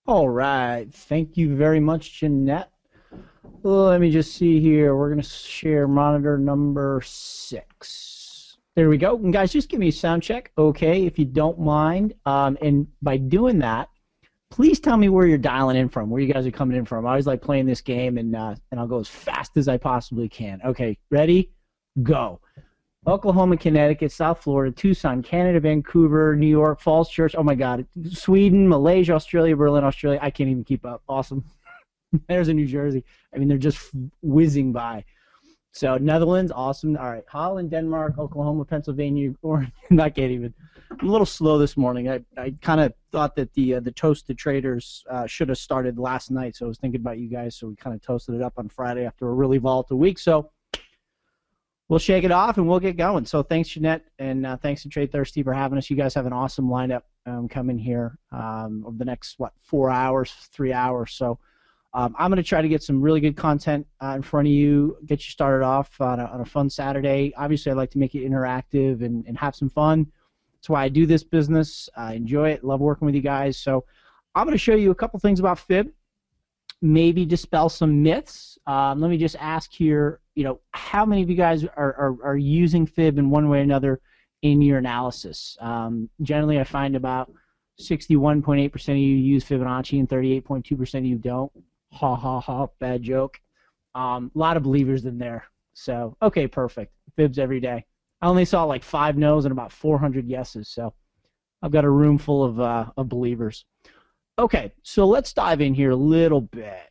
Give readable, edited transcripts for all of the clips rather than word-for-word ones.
All right. Thank you very much, Jeanette. Let me just see here. We're going to share monitor number 6. There we go. And guys, just give me a sound check, okay, if you don't mind. And by doing that, please tell me where you're dialing in from, where you guys are coming in from. I always like playing this game, and I'll go as fast as I possibly can. Okay, ready? Go. Oklahoma, Connecticut, South Florida, Tucson, Canada, Vancouver, New York, Falls Church. Oh my God, Sweden, Malaysia, Australia, Berlin, Australia. I can't even keep up. Awesome. There's a New Jersey. I mean, they're just whizzing by. So Netherlands, awesome. All right, Holland, Denmark, Oklahoma, Pennsylvania, Oregon. I can't even. I'm a little slow this morning. I kind of thought that the Toasted Traders should have started last night, so I was thinking about you guys. So we kind of toasted it up on Friday after a really volatile week. So we'll shake it off and we'll get going. So thanks, Jeanette, and thanks to TradeThirsty for having us. You guys have an awesome lineup coming here over the next, 4 hours, 3 hours. So I'm going to try to get some really good content in front of you, get you started off on a fun Saturday. Obviously, I like to make it interactive and have some fun. That's why I do this business. I enjoy it, love working with you guys. So I'm going to show you a couple things about Fib, maybe dispel some myths. Let me just ask here, how many of you guys are using Fib in one way or another in your analysis? Generally, I find about 61.8% of you use Fibonacci and 38.2% of you don't. Ha ha ha, bad joke. A lot of believers in there. So, okay, perfect. Fibs every day. I only saw like 5 no's and about 400 yeses, so I've got a room full of believers. Okay, so let's dive in here a little bit.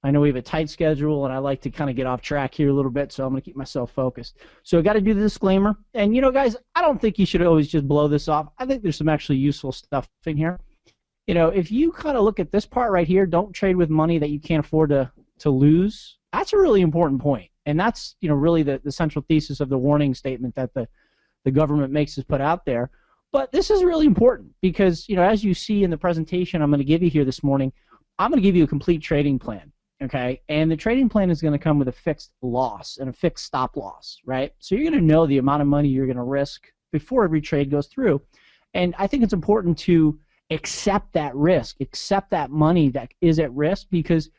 I know we have a tight schedule, and I like to kind of get off track here a little bit, so I'm going to keep myself focused. So I got to do the disclaimer. And, guys, I don't think you should always just blow this off. I think there's some actually useful stuff in here. If you kind of look at this part right here, don't trade with money that you can't afford to lose, that's a really important point. And that's, really the central thesis of the warning statement that the government makes us put out there. But this is really important because, as you see in the presentation I'm going to give you here this morning, I'm going to give you a complete trading plan, okay? And the trading plan is going to come with a fixed loss and a fixed stop loss, right? So you're going to know the amount of money you're going to risk before every trade goes through. And I think it's important to accept that risk, accept that money that is at risk, because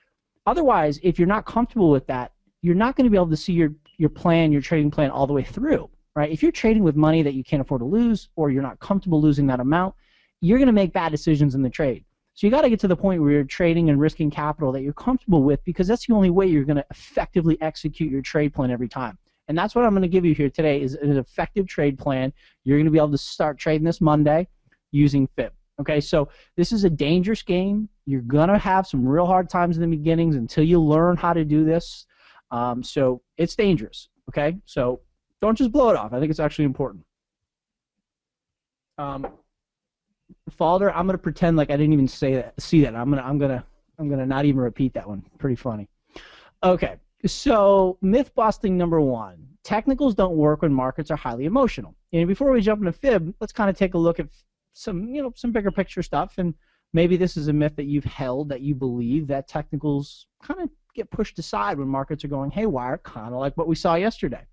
otherwise, if you're not comfortable with that, you're not going to be able to see your plan, your trading plan all the way through. Right? If you're trading with money that you can't afford to lose, or you're not comfortable losing that amount, you're going to make bad decisions in the trade. So you got to get to the point where you're trading and risking capital that you're comfortable with, because that's the only way you're going to effectively execute your trade plan every time. And that's what I'm going to give you here today is an effective trade plan. You're going to be able to start trading this Monday using Fib. Okay, so this is a dangerous game. You're going to have some real hard times in the beginnings until you learn how to do this. So it's dangerous. Okay, so don't just blow it off. I think it's actually important. Falder, I'm gonna pretend like I didn't even see that. I'm gonna not even repeat that one. Pretty funny. Okay, so myth busting number 1: technicals don't work when markets are highly emotional. And before we jump into Fib, let's kind of take a look at some bigger picture stuff. And maybe this is a myth that you've held, that you believe that technicals kind of get pushed aside when markets are going haywire, kind of like what we saw yesterday.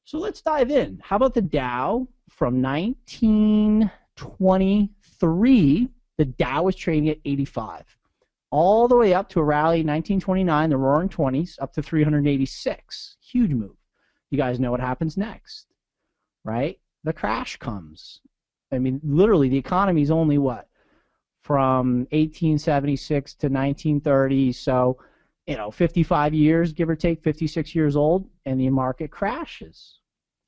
So let's dive in. How about the Dow from 1923? The Dow was trading at 85, all the way up to a rally in 1929, the Roaring Twenties, up to 386. Huge move. You guys know what happens next, right? The crash comes. I mean, literally, the economy is only what? From 1876 to 1930, so 55 years, give or take, 56 years old, and the market crashes.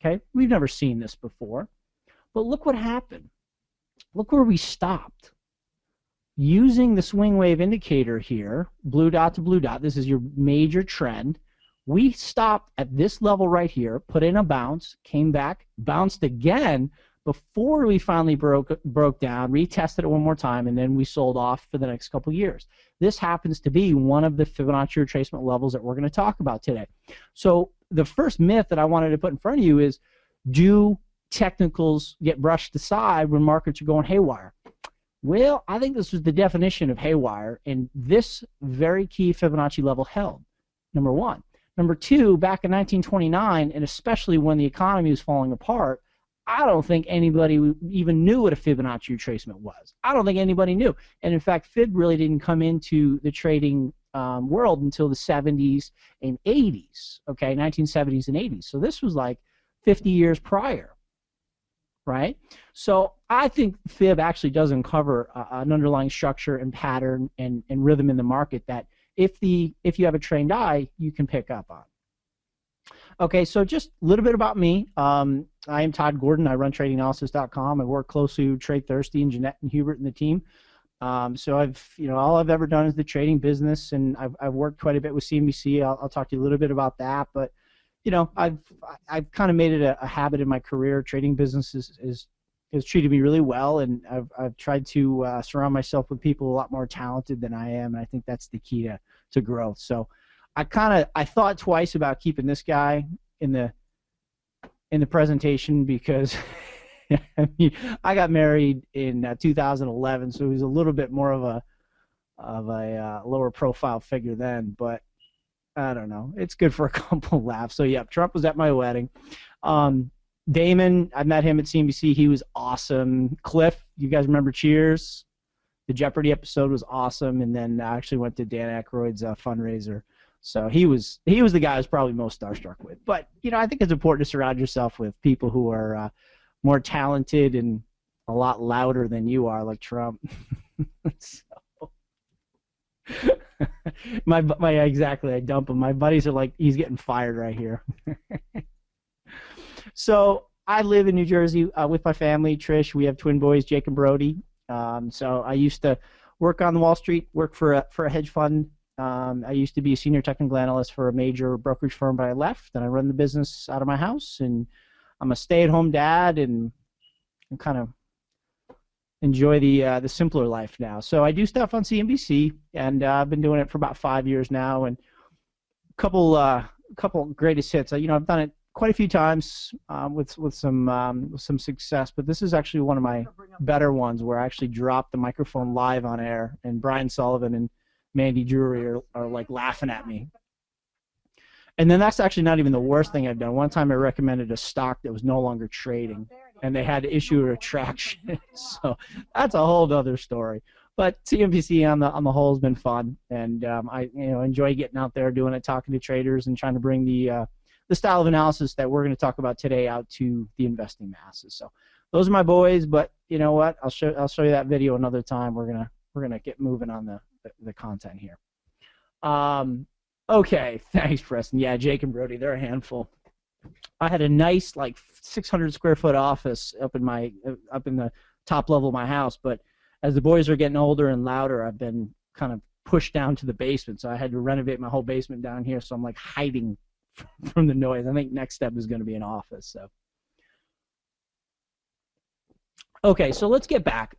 Okay, we've never seen this before, but look what happened. Look where we stopped. Using the swing wave indicator here, blue dot to blue dot, this is your major trend. We stopped at this level right here, put in a bounce, came back, bounced again before we finally broke down, retested it one more time, and then we sold off for the next couple years. This happens to be one of the Fibonacci retracement levels that we're going to talk about today. So the first myth that I wanted to put in front of you is, do technicals get brushed aside when markets are going haywire? Well, I think this was the definition of haywire, and this very key Fibonacci level held, number 1. Number 2, back in 1929, and especially when the economy was falling apart, I don't think anybody even knew what a Fibonacci retracement was. I don't think anybody knew. And in fact, Fib really didn't come into the trading world until the 70s and 80s, okay, 1970s and 80s. So this was like 50 years prior, right? So I think Fib actually does uncover an underlying structure and pattern and rhythm in the market that if you have a trained eye, you can pick up on. Okay, so just a little bit about me. I am Todd Gordon. I run TradingAnalysis.com. I work closely with TradeThirsty and Jeanette and Hubert and the team. So all I've ever done is the trading business, and I've worked quite a bit with CNBC. I'll talk to you a little bit about that, but I've kind of made it a habit in my career. Trading business has treated me really well, and I've tried to surround myself with people a lot more talented than I am, and I think that's the key to growth. So I thought twice about keeping this guy in the presentation because I mean, I got married in 2011, so he was a little bit more of a lower profile figure then, but I don't know. It's good for a couple laughs. So yeah, Trump was at my wedding. Damon, I met him at CNBC. He was awesome. Cliff, you guys remember Cheers? The Jeopardy episode was awesome, and then I actually went to Dan Aykroyd's fundraiser. So he was the guy I was probably most starstruck with. But I think it's important to surround yourself with people who are more talented and a lot louder than you are, like Trump. So, exactly, I dump him. My buddies are like, he's getting fired right here. So I live in New Jersey with my family. Trish, we have twin boys, Jake and Brody. So I used to work on Wall Street, work for a hedge fund. I used to be a senior technical analyst for a major brokerage firm, but I left, and I run the business out of my house, and I'm a stay-at-home dad, and I kind of enjoy the simpler life now. So I do stuff on CNBC, and I've been doing it for about 5 years now, and a couple greatest hits. I've done it quite a few times with some success, but this is actually one of my better ones where I actually dropped the microphone live on air, and Brian Sullivan and Mandy Drury are like laughing at me. And then that's actually not even the worst thing I've done. One time I recommended a stock that was no longer trading, and they had to issue a retraction. So that's a whole other story. But CNBC on the whole has been fun, and I enjoy getting out there, doing it, talking to traders, and trying to bring the style of analysis that we're going to talk about today out to the investing masses. So those are my boys. But you know what? I'll show you that video another time. We're gonna get moving on the content here. Okay, thanks, Preston. Yeah, Jake and Brody, they're a handful. I had a nice, like, 600 square foot office up in the top level of my house, but as the boys are getting older and louder, I've been kind of pushed down to the basement, so I had to renovate my whole basement down here, so I'm like hiding from the noise. I think next step is going to be an office. So okay, so let's get back.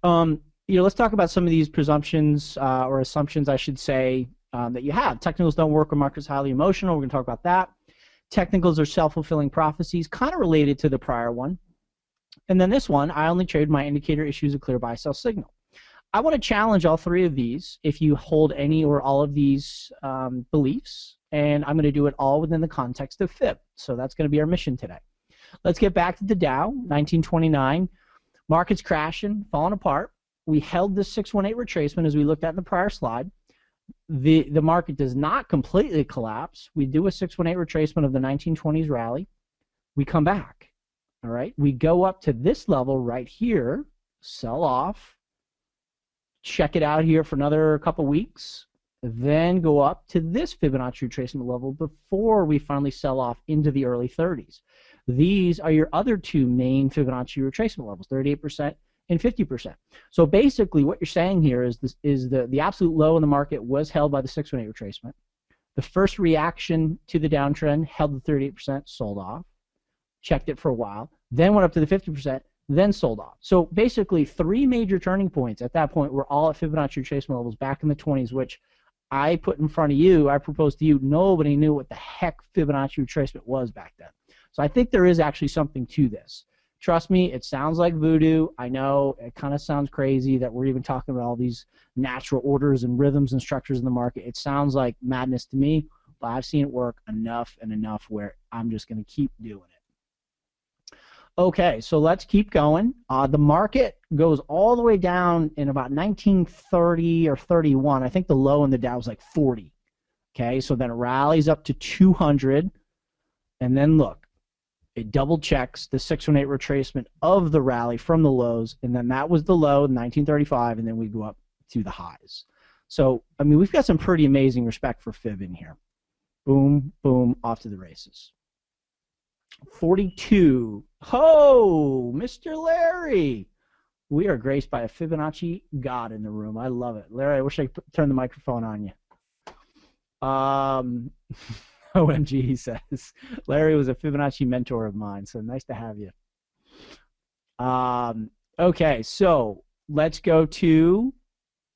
Let's talk about some of these presumptions or assumptions, I should say, that you have. Technicals don't work when market's highly emotional. We're going to talk about that. Technicals are self-fulfilling prophecies, kind of related to the prior one. And then this one, I only trade my indicator issues a clear buy-sell signal. I want to challenge all three of these if you hold any or all of these beliefs, and I'm going to do it all within the context of Fib. So that's going to be our mission today. Let's get back to the Dow, 1929. Market's crashing, falling apart. We held this 618 retracement as we looked at in the prior slide. The market does not completely collapse. We do a 618 retracement of the 1920s rally. We come back. All right. We go up to this level right here, sell off, check it out here for another couple weeks, then go up to this Fibonacci retracement level before we finally sell off into the early 30s. These are your other two main Fibonacci retracement levels, 38% and 50%. So basically what you're saying here is the absolute low in the market was held by the 618 retracement. The first reaction to the downtrend held the 38%, sold off, checked it for a while, then went up to the 50%, then sold off. So basically three major turning points at that point were all at Fibonacci retracement levels back in the 20s, which I put in front of you, I proposed to you, nobody knew what the heck Fibonacci retracement was back then. So I think there is actually something to this. Trust me, it sounds like voodoo. I know it kind of sounds crazy that we're even talking about all these natural orders and rhythms and structures in the market. It sounds like madness to me, but I've seen it work enough and enough where I'm just going to keep doing it. Okay, so let's keep going. The market goes all the way down in about 1930 or 31. I think the low in the Dow was like 40. Okay, so then it rallies up to 200, and then look, it double checks the 618 retracement of the rally from the lows, and then that was the low in 1935, and then we go up to the highs. So, I mean, we've got some pretty amazing respect for Fib in here. Boom, boom, off to the races. 42. Ho, Mr. Larry. We are graced by a Fibonacci god in the room. I love it. Larry, I wish I could turn the microphone on you. OMG, he says. Larry was a Fibonacci mentor of mine, so nice to have you. Okay, so let's go to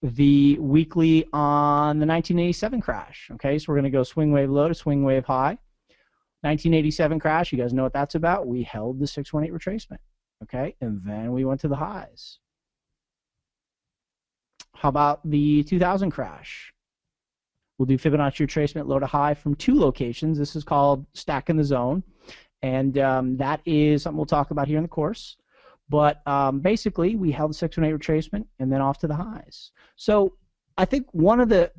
the weekly on the 1987 crash. Okay, so we're going to go swing wave low to swing wave high. 1987 crash, you guys know what that's about. We held the 618 retracement. Okay, and then we went to the highs. How about the 2000 crash? We'll do Fibonacci retracement low to high from 2 locations. This is called stack in the zone, and that is something we'll talk about here in the course. But basically, we held the 618 retracement and then off to the highs. So I think one of the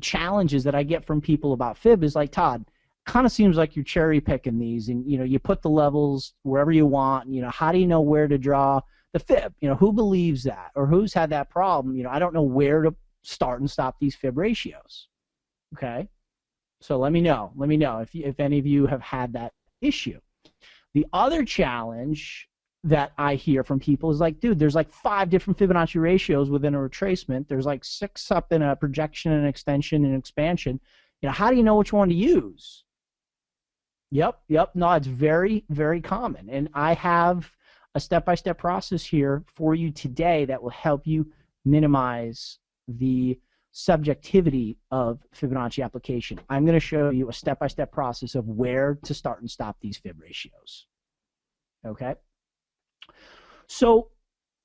challenges that I get from people about Fib is like, Todd, kind of seems like you're cherry picking these, and you put the levels wherever you want. How do you know where to draw the Fib? Who believes that, or who's had that problem? I don't know where to start and stop these Fib ratios. Okay, so let me know if any of you have had that issue. The other challenge that I hear from people is like, dude, there's like 5 different Fibonacci ratios within a retracement. There's like 6 up in a projection and extension and expansion. How do you know which one to use? Yep. No, it's very, very common. And I have a step-by-step process here for you today that will help you minimize the subjectivity of Fibonacci application. I'm going to show you a step-by-step process of where to start and stop these Fib ratios. Okay? So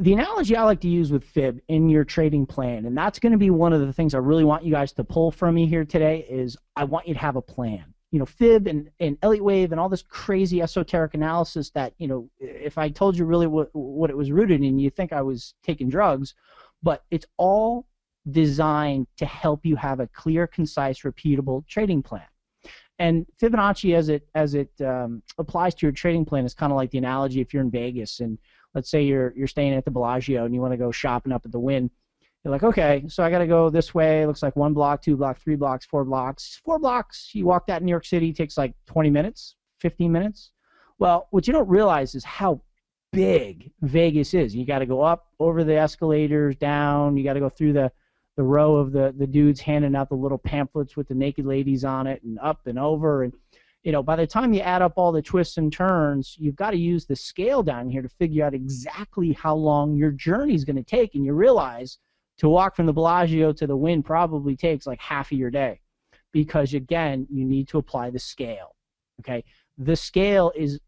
the analogy I like to use with Fib in your trading plan, and that's going to be one of the things I really want you guys to pull from me here today, is I want you to have a plan. Fib and Elliott wave and all this crazy esoteric analysis that, if I told you really what it was rooted in, you think I was taking drugs, but it's all designed to help you have a clear, concise, repeatable trading plan. And Fibonacci, as it applies to your trading plan, is kind of like the analogy if you're in Vegas and let's say you're staying at the Bellagio and you want to go shopping up at the Wynn. You're like, okay, so I got to go this way. It looks like 1 block, 2 block, 3 blocks, 4 blocks. 4 blocks, you walk that in New York City, takes like 20 minutes, 15 minutes. Well, what you don't realize is how big Vegas is. You got to go up over the escalators, down. You got to go through the row of the dudes handing out the little pamphlets with the naked ladies on it, and up and over. And by the time you add up all the twists and turns, you've got to use the scale down here to figure out exactly how long your journey is going to take. And you realize to walk from the Bellagio to the Wynn probably takes like half of your day, because again, you need to apply the scale. Okay, the scale is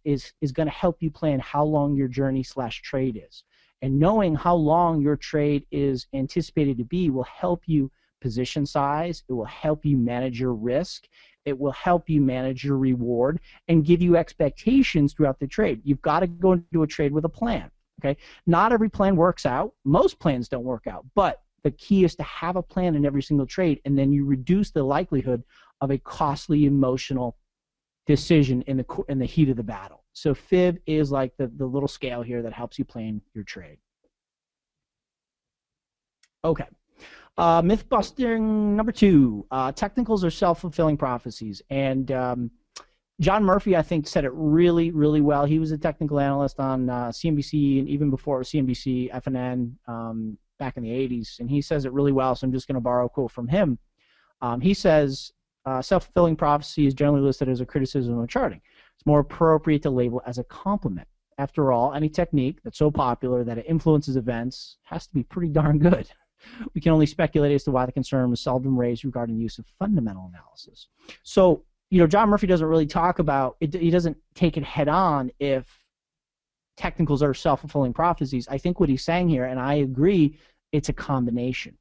going to help you plan how long your journey / trade is. And knowing how long your trade is anticipated to be will help you position size. It will help you manage your risk. It will help you manage your reward and give you expectations throughout the trade. You've got to go into a trade with a plan. Okay? Not every plan works out. Most plans don't work out. But the key is to have a plan in every single trade, and then you reduce the likelihood of a costly emotional decision in the heat of the battle. So Fib is like the little scale here that helps you plan your trade. Okay. Myth busting number 2. Technicals are self-fulfilling prophecies. And John Murphy, I think, said it really, really well. He was a technical analyst on CNBC, and even before it was CNBC, FNN, back in the 80s. And he says it really well, so I'm just going to borrow a quote from him. He says, self-fulfilling prophecy is generally listed as a criticism of charting. It's more appropriate to label as a compliment. After all, any technique that's so popular that it influences events has to be pretty darn good. We can only speculate as to why the concern was seldom raised regarding the use of fundamental analysis. So, John Murphy doesn't really talk about it. He doesn't take it head on if technicals are self-fulfilling prophecies. I think what he's saying here, and I agree, it's a combination.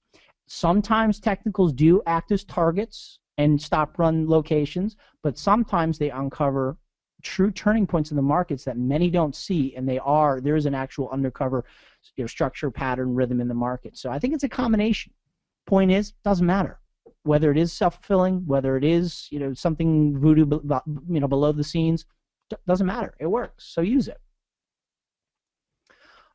Sometimes technicals do act as targets and stop run locations, but sometimes they uncover true turning points in the markets that many don't see, and there is an actual undercover, structure, pattern, rhythm in the market. So I think it's a combination. Point is, doesn't matter whether it is self-fulfilling, whether it is something voodoo, below the scenes. Doesn't matter. It works. So use it.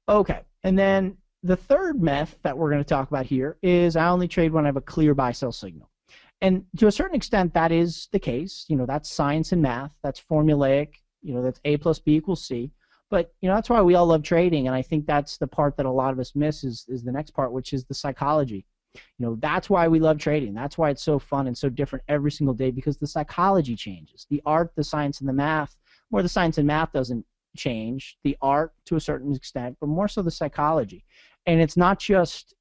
Okay, and then the third myth that we're going to talk about here is I only trade when I have a clear buy-sell signal. And to a certain extent, that is the case. That's science and math. That's formulaic. That's A plus B equals C. But that's why we all love trading, and I think that's the part that a lot of us miss is the next part, which is the psychology. That's why we love trading. That's why it's so fun and so different every single day, because the psychology changes. The art, the science, and the math, more the science and math doesn't change. The art to a certain extent, but more so the psychology. And it's not just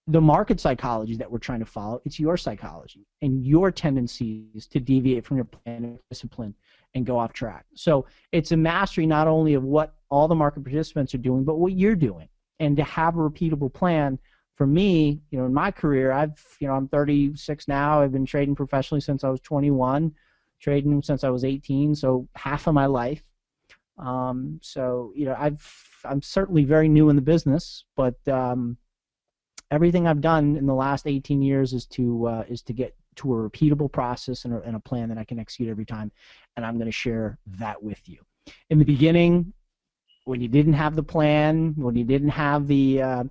the market psychology that we're trying to follow. It's your psychology and your tendencies to deviate from your plan and discipline and go off track. So it's a mastery not only of what all the market participants are doing, but what you're doing. And to have a repeatable plan. For me, in my career, I'm 36 now. I've been trading professionally since I was 21, trading since I was 18, so half of my life. So I'm certainly very new in the business, but everything I've done in the last 18 years is to get to a repeatable process and a plan that I can execute every time, and I'm going to share that with you. In the beginning, when you didn't have the plan, when you didn't have the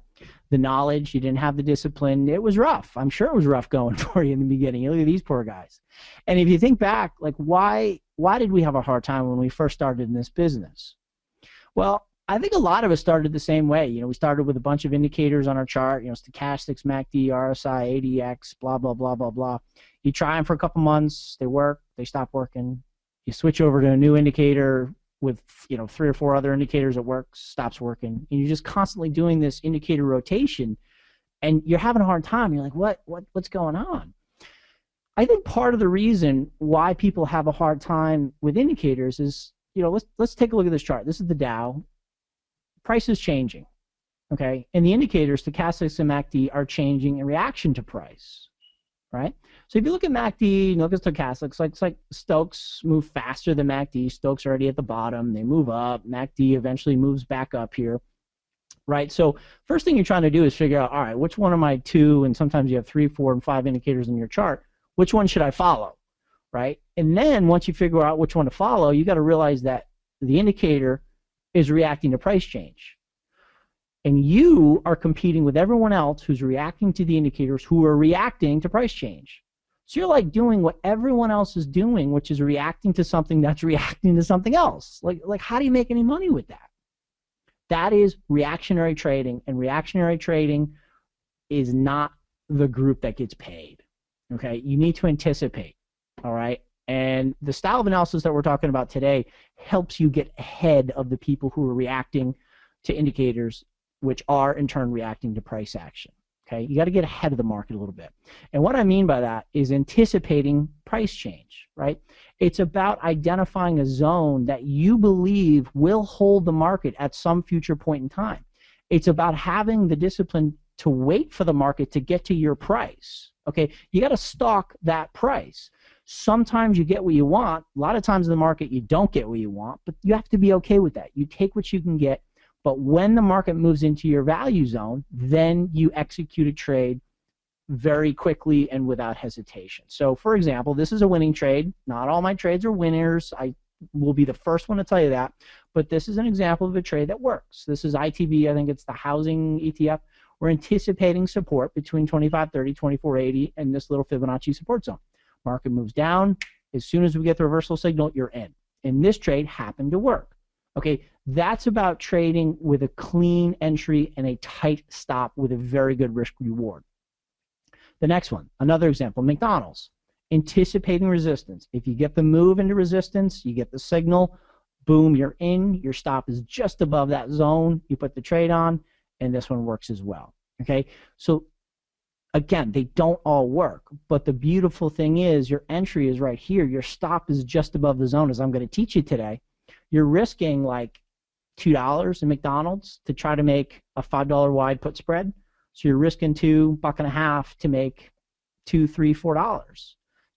knowledge, you didn't have the discipline, it was rough. I'm sure it was rough going for you in the beginning. Look at these poor guys. And if you think back, like why did we have a hard time when we first started in this business? Well, I think a lot of us started the same way. We started with a bunch of indicators on our chart, stochastics, MACD, RSI, ADX, blah, blah, blah, blah, blah. You try them for a couple months, they work, they stop working. You switch over to a new indicator with 3 or 4 other indicators that work, stops working, and you're just constantly doing this indicator rotation, and you're having a hard time. You're like, what's going on? I think part of the reason why people have a hard time with indicators is, let's take a look at this chart. This is the Dow. Price is changing, okay, and the indicators, stochastics and MACD, are changing in reaction to price, right? So if you look at MACD, look at stochastics, it's like Stokes move faster than MACD. Stokes are already at the bottom. They move up. MACD eventually moves back up here, right? So first thing you're trying to do is figure out, all right, which one of my 2, and sometimes you have 3, 4, and 5 indicators in your chart, which one should I follow, right? And then once you figure out which one to follow, you got to realize that the indicator is reacting to price change. And you are competing with everyone else who's reacting to the indicators who are reacting to price change. So you're like doing what everyone else is doing, which is reacting to something that's reacting to something else. Like how do you make any money with that? That is reactionary trading, and reactionary trading is not the group that gets paid. Okay, you need to anticipate. All right, and the style of analysis that we're talking about today helps you get ahead of the people who are reacting to indicators, which are in turn reacting to price action. Okay, you got to get ahead of the market a little bit. And what I mean by that is anticipating price change, right? It's about identifying a zone that you believe will hold the market at some future point in time. It's about having the discipline to wait for the market to get to your price. Okay, you got to stalk that price. Sometimes you get what you want. A lot of times in the market you don't get what you want, but you have to be okay with that. You take what you can get. But when the market moves into your value zone, then you execute a trade very quickly and without hesitation. So, for example, this is a winning trade. Not all my trades are winners. I will be the first one to tell you that. But this is an example of a trade that works. This is ITB. I think it's the housing ETF. We're anticipating support between 2530, 2480, and this little Fibonacci support zone. Market moves down. As soon as we get the reversal signal, you're in. And this trade happened to work. Okay, that's about trading with a clean entry and a tight stop with a very good risk reward. The next one, another example, McDonald's. Anticipating resistance. If you get the move into resistance, you get the signal, boom, you're in. Your stop is just above that zone. You put the trade on, and this one works as well. Okay, so again, they don't all work, but the beautiful thing is your entry is right here. Your stop is just above the zone, as I'm going to teach you today. You're risking like $2 in McDonald's to try to make a $5 wide put spread. So you're risking $1.50 to make $2, $3,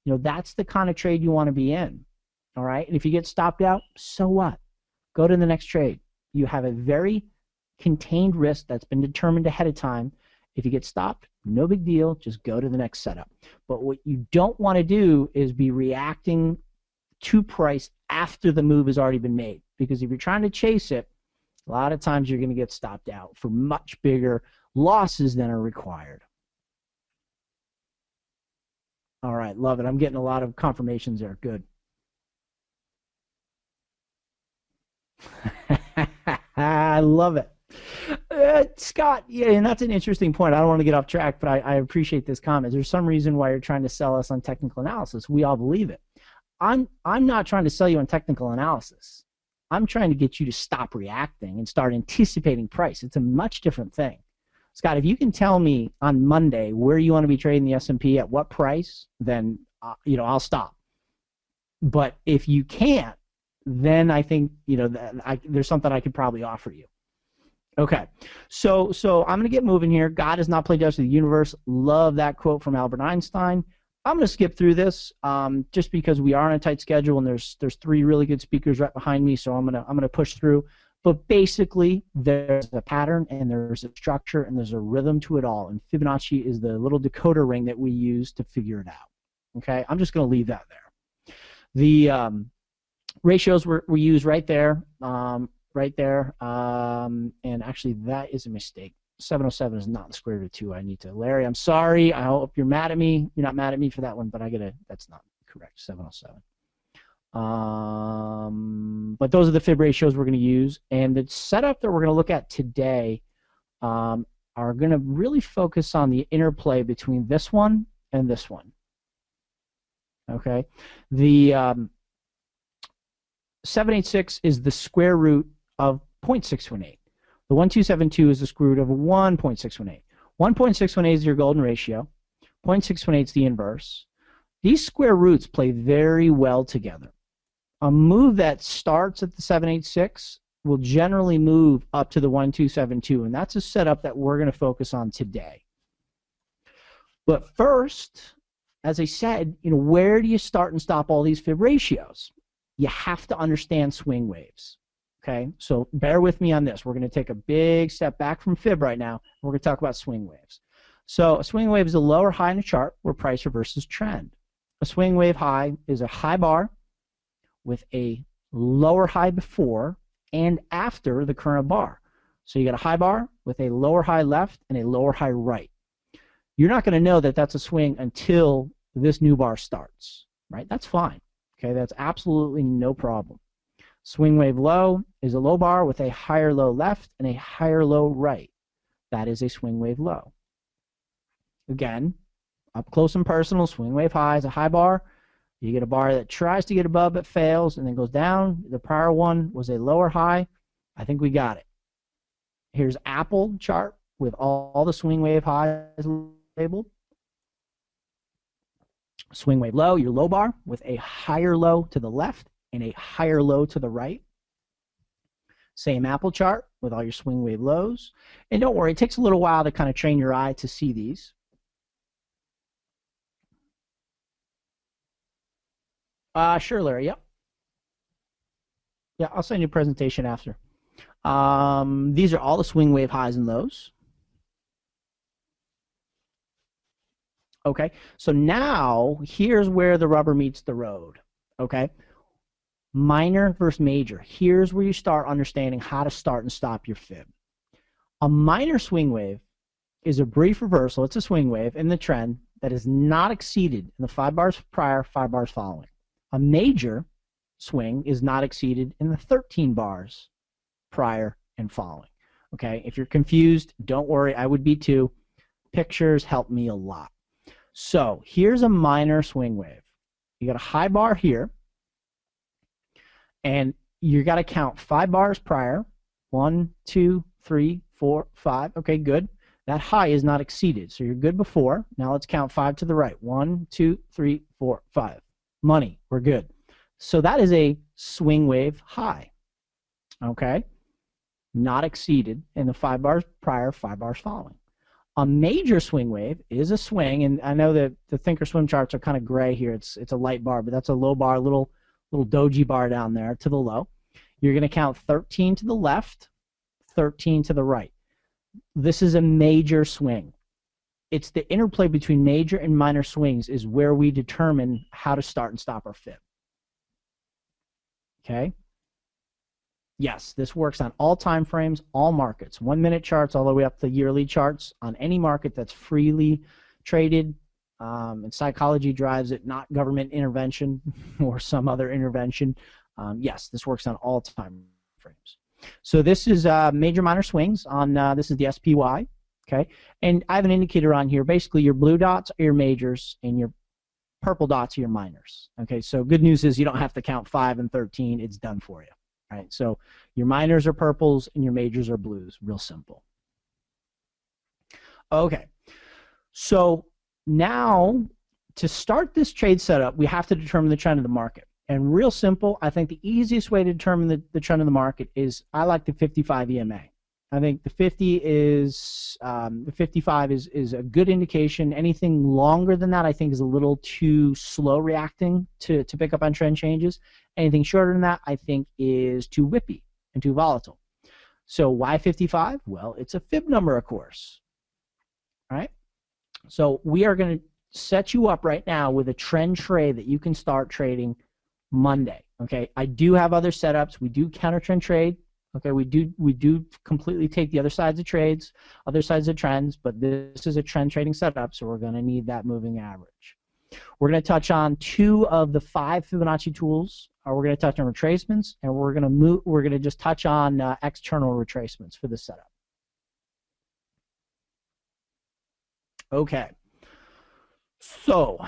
$4. That's the kind of trade you want to be in. All right, and if you get stopped out, so what? Go to the next trade. You have a very contained risk that's been determined ahead of time. If you get stopped, no big deal, just go to the next setup. But what you don't want to do is be reacting to price after the move has already been made, because if you're trying to chase it, a lot of times you're going to get stopped out for much bigger losses than are required. All right, love it. I'm getting a lot of confirmations there. Good. I love it. Scott, yeah, and that's an interesting point. I don't want to get off track, but I appreciate this comment. There's some reason why you're trying to sell us on technical analysis. We all believe it. I'm not trying to sell you on technical analysis. I'm trying to get you to stop reacting and start anticipating price. It's a much different thing. Scott, if you can tell me on Monday where you want to be trading the S&P at what price, then I'll stop. But if you can't, then I think there's something I could probably offer you. Okay, so I'm going to get moving here. God has not played Judge of the universe. Love that quote from Albert Einstein. I'm going to skip through this just because we are on a tight schedule and there's three really good speakers right behind me, so I'm gonna push through. But basically, there's a pattern and there's a structure and there's a rhythm to it all. And Fibonacci is the little decoder ring that we use to figure it out. Okay, I'm just going to leave that there. The ratios we use right there, and actually that is a mistake. 707 is not the square root of 2. I need to, Larry, I'm sorry. I hope you're mad at me. You're not mad at me for that one, but that's not correct. 707. But those are the fib ratios we're going to use, and the setup that we're going to look at today are going to really focus on the interplay between this one and this one. Okay, the 786 is the square root of 0.618. The 1272 is the square root of 1.618. 1.618 is your golden ratio. 0.618 is the inverse. These square roots play very well together. A move that starts at the 786 will generally move up to the 1272, and that's a setup that we're going to focus on today. But first, as I said, where do you start and stop all these fib ratios? You have to understand swing waves. Okay, so bear with me on this. We're going to take a big step back from fib right now. We're going to talk about swing waves. So a swing wave is a lower high in a chart where price reverses trend. A swing wave high is a high bar with a lower high before and after the current bar. So you got a high bar with a lower high left and a lower high right. You're not going to know that that's a swing until this new bar starts, right? That's fine. Okay, that's absolutely no problem. Swing wave low is a low bar with a higher low left and a higher low right. That is a swing wave low. Again, up close and personal, swing wave high is a high bar. You get a bar that tries to get above but fails and then goes down. The prior one was a lower high. I think we got it. Here's Apple chart with all the swing wave highs labeled. Swing wave low, your low bar with a higher low to the left and a higher low to the right. Same Apple chart with all your swing wave lows. And don't worry, it takes a little while to kind of train your eye to see these. Sure, Larry, yep. Yeah, I'll send you a presentation after. These are all the swing wave highs and lows. Okay, so now here's where the rubber meets the road. Okay, minor versus major. Here's where you start understanding how to start and stop your fib. A minor swing wave is a brief reversal. It's a swing wave in the trend that is not exceeded in the 5 bars prior, 5 bars following. A major swing is not exceeded in the 13 bars prior and following. Okay, if you're confused, don't worry, I would be too. Pictures help me a lot. So here's a minor swing wave. You got a high bar here, and you got to count 5 bars prior. 1, 2, 3, 4, 5. Okay, good. That high is not exceeded, so you're good before. Now let's count 5 to the right. 1, 2, 3, 4, 5. Money, we're good. So that is a swing wave high. Okay, not exceeded in the 5 bars prior, 5 bars following. A major swing wave is a swing, and I know that the Thinkorswim charts are kind of gray here. It's a light bar, but that's a low bar, little little doji bar down there to the low. You're going to count 13 to the left, 13 to the right. This is a major swing. It's the interplay between major and minor swings is where we determine how to start and stop our fib. Okay? Yes, this works on all time frames, all markets, 1 minute charts all the way up to yearly charts on any market that's freely traded, and psychology drives it, not government intervention or some other intervention. Yes, this works on all time frames. So this is major minor swings on this is the SPY, okay? And I have an indicator on here. Basically, your blue dots are your majors and your purple dots are your minors. Okay, so good news is you don't have to count 5 and 13. It's done for you. Right, so your minors are purples and your majors are blues. Real simple. Okay, so now to start this trade setup, we have to determine the trend of the market. And real simple, I think the easiest way to determine the trend of the market is I like the 55 EMA. I think the 50 is the 55 is a good indication. Anything longer than that, I think, is a little too slow reacting to pick up on trend changes. Anything shorter than that, I think, is too whippy and too volatile. So why 55? Well, it's a fib number, of course. All right? So we are going to set you up right now with a trend trade that you can start trading Monday. Okay? I do have other setups. We do counter trend trade. Okay, we do completely take the other sides of trades, other sides of trends, but this is a trend trading setup, so we're going to need that moving average. We're going to touch on 2 of the 5 Fibonacci tools. We're going to touch on retracements, and we're going to just touch on external retracements for this setup. Okay. So,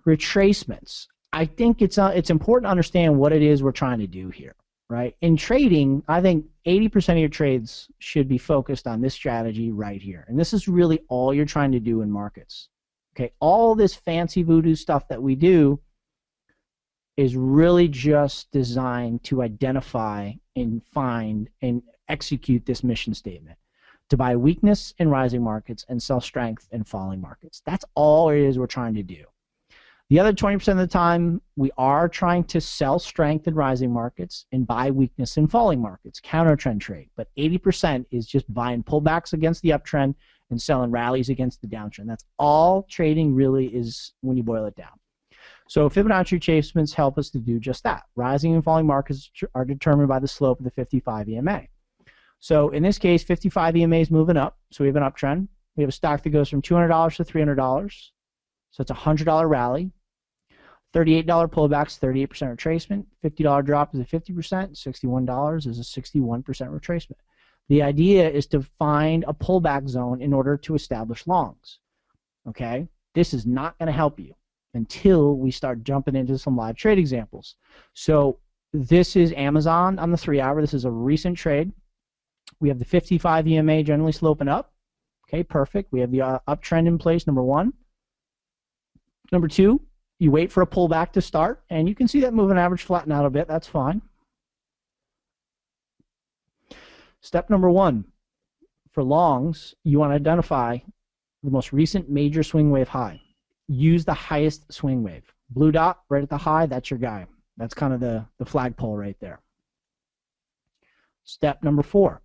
retracements. I think it's important to understand what it is we're trying to do here. Right? In trading, I think 80% of your trades should be focused on this strategy right here. And this is really all you're trying to do in markets. Okay? All this fancy voodoo stuff that we do is really just designed to identify and find and execute this mission statement. To buy weakness in rising markets and sell strength in falling markets. That's all it is we're trying to do. The other 20% of the time, we are trying to sell strength in rising markets and buy weakness in falling markets, counter trend trade. But 80% is just buying pullbacks against the uptrend and selling rallies against the downtrend. That's all trading really is when you boil it down. So Fibonacci retracements help us to do just that. Rising and falling markets are determined by the slope of the 55 EMA. So in this case, 55 EMA is moving up, so we have an uptrend. We have a stock that goes from $200 to $300, so it's a $100 rally. $38 pullbacks, 38% retracement. $50 drop is a 50%. $61 is a 61% retracement. The idea is to find a pullback zone in order to establish longs. Okay? This is not going to help you until we start jumping into some live trade examples. So this is Amazon on the 3-hour. This is a recent trade. We have the 55 EMA generally sloping up. Okay, perfect. We have the uptrend in place, number 1. Number 2, you wait for a pullback to start, and you can see that moving average flatten out a bit. That's fine. Step number 1, for longs, you want to identify the most recent major swing wave high. Use the highest swing wave. Blue dot right at the high, that's your guy. That's kind of the flagpole right there. Step number 4,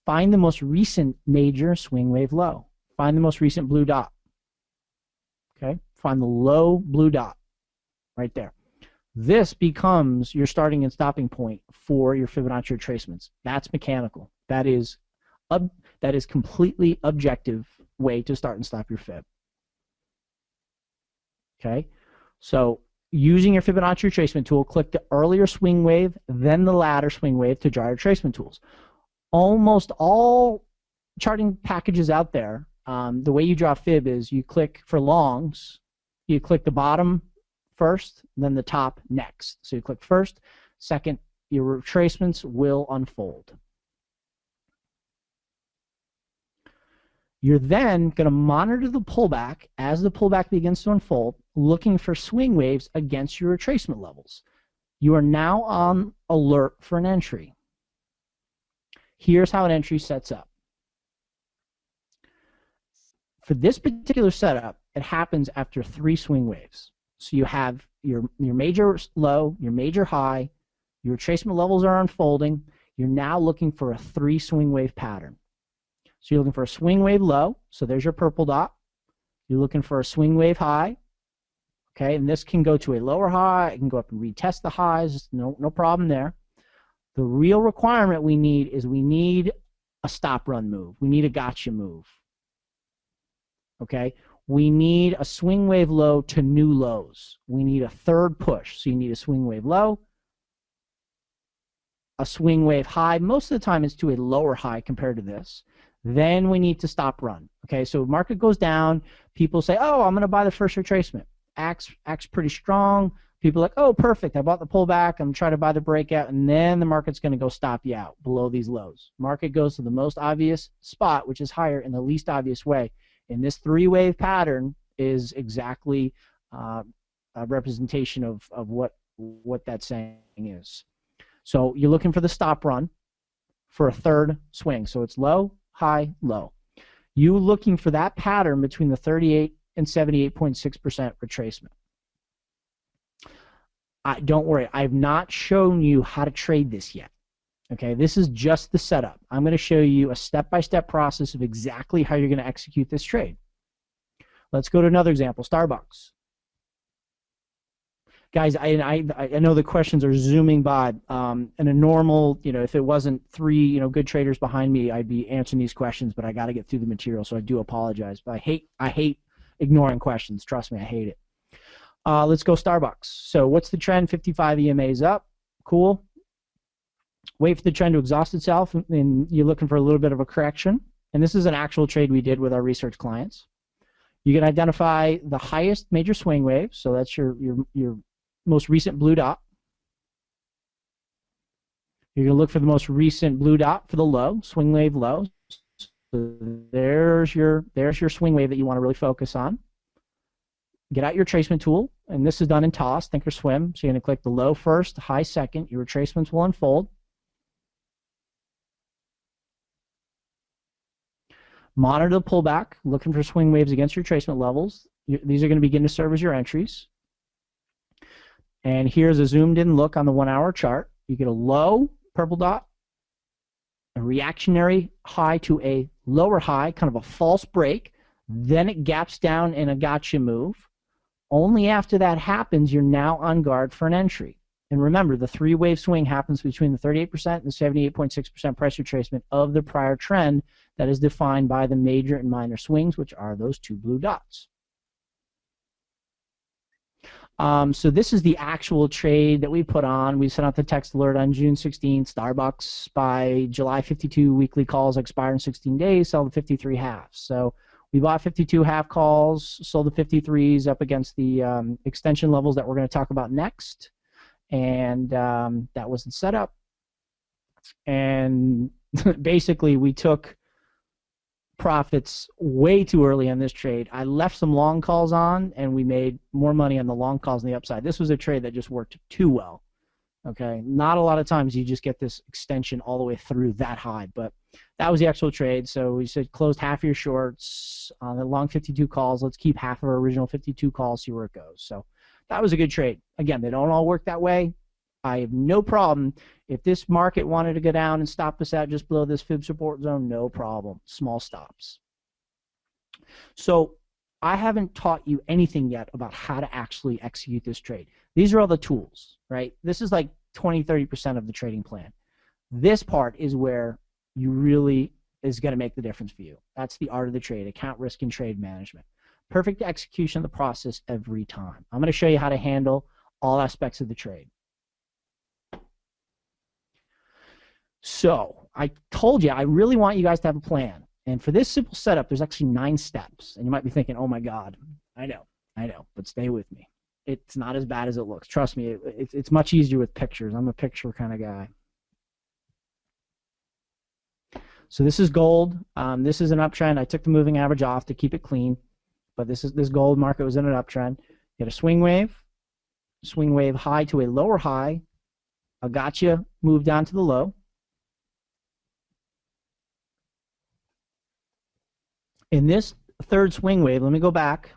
find the most recent major swing wave low. Find the most recent blue dot. Okay? Find the low blue dot right there. This becomes your starting and stopping point for your Fibonacci retracements. That's mechanical. That is completely objective way to start and stop your Fib. Okay? So using your Fibonacci retracement tool, click the earlier swing wave, then the latter swing wave to draw your retracement tools. Almost all charting packages out there, the way you draw Fib is you click for longs, you click the bottom first, then the top next. So you click first, second, your retracements will unfold. You're then going to monitor the pullback as the pullback begins to unfold, looking for swing waves against your retracement levels. You are now on alert for an entry. Here's how an entry sets up. For this particular setup, it happens after 3 swing waves. So you have your major low, your major high, your retracement levels are unfolding. You're now looking for a 3 swing wave pattern. So you're looking for a swing wave low. So there's your purple dot. You're looking for a swing wave high. Okay, and this can go to a lower high. It can go up and retest the highs. No problem there. The real requirement we need is we need a stop run move. We need a gotcha move. Okay, we need a swing wave low to new lows. We need a third push. So you need a swing wave low, a swing wave high. Most of the time it's to a lower high compared to this. Then we need to stop run. Okay, so market goes down. People say, oh, I'm going to buy the first retracement. Acts pretty strong. People are like, oh, perfect. I bought the pullback. I'm trying to buy the breakout. And then the market's going to go stop you out below these lows. Market goes to the most obvious spot, which is higher in the least obvious way. And this 3-wave pattern is exactly a representation of what that saying is. So you're looking for the stop run for a third swing. So it's low, high, low. You looking for that pattern between the 38 and 78.6% retracement. Don't worry, I've not shown you how to trade this yet. Okay, this is just the setup. I'm going to show you a step-by-step process of exactly how you're going to execute this trade. Let's go to another example, Starbucks. Guys, I know the questions are zooming by. In a normal, if it wasn't 3, good traders behind me, I'd be answering these questions, but I got to get through the material, so I do apologize. But I hate ignoring questions. Trust me, I hate it. Let's go Starbucks. So what's the trend? 55 EMAs up. Cool. Wait for the trend to exhaust itself, and you're looking for a little bit of a correction. And this is an actual trade we did with our research clients. You can identify the highest major swing wave. So that's your most recent blue dot. You're going to look for the most recent blue dot for the low, swing wave low. So there's your swing wave that you want to really focus on. Get out your retracement tool, and this is done in toss, think or swim. So you're going to click the low first, high second. Your retracements will unfold. Monitor the pullback, looking for swing waves against your retracement levels. These are going to begin to serve as your entries. And here's a zoomed-in look on the 1-hour chart. You get a low purple dot, a reactionary high to a lower high, kind of a false break. Then it gaps down in a gotcha move. Only after that happens, you're now on guard for an entry. And remember, the 3-wave swing happens between the 38% and the 78.6% price retracement of the prior trend that is defined by the major and minor swings, which are those 2 blue dots. So this is the actual trade that we put on. We sent out the text alert on June 16th. Starbucks by July 52 weekly calls expire in 16 days, sell the 53 halves. So we bought 52 half calls, sold the 53s up against the extension levels that we're going to talk about next. And that was the setup. And basically we took profits way too early on this trade. I left some long calls on, and we made more money on the long calls on the upside. This was a trade that just worked too well. Okay, not a lot of times you just get this extension all the way through that high, but that was the actual trade. So we said closed half your shorts on the long 52 calls. Let's keep half of our original 52 calls, see where it goes. So that was a good trade. Again, they don't all work that way. I have no problem. If this market wanted to go down and stop us out just below this fib support zone, no problem. Small stops. So I haven't taught you anything yet about how to actually execute this trade. These are all the tools, right? This is like 20-30% of the trading plan. This part is where you really is going to make the difference for you. That's the art of the trade, account risk and trade management. Perfect execution of the process every time. I'm going to show you how to handle all aspects of the trade. So I told you I really want you guys to have a plan. And for this simple setup, there's actually 9 steps. And you might be thinking, oh my God, I know, but stay with me. It's not as bad as it looks. Trust me, it's much easier with pictures. I'm a picture kind of guy. So this is gold. This is an uptrend. I took the moving average off to keep it clean. But this gold market was in an uptrend. You had a swing wave high to a lower high, a gotcha move down to the low. In this third swing wave, let me go back.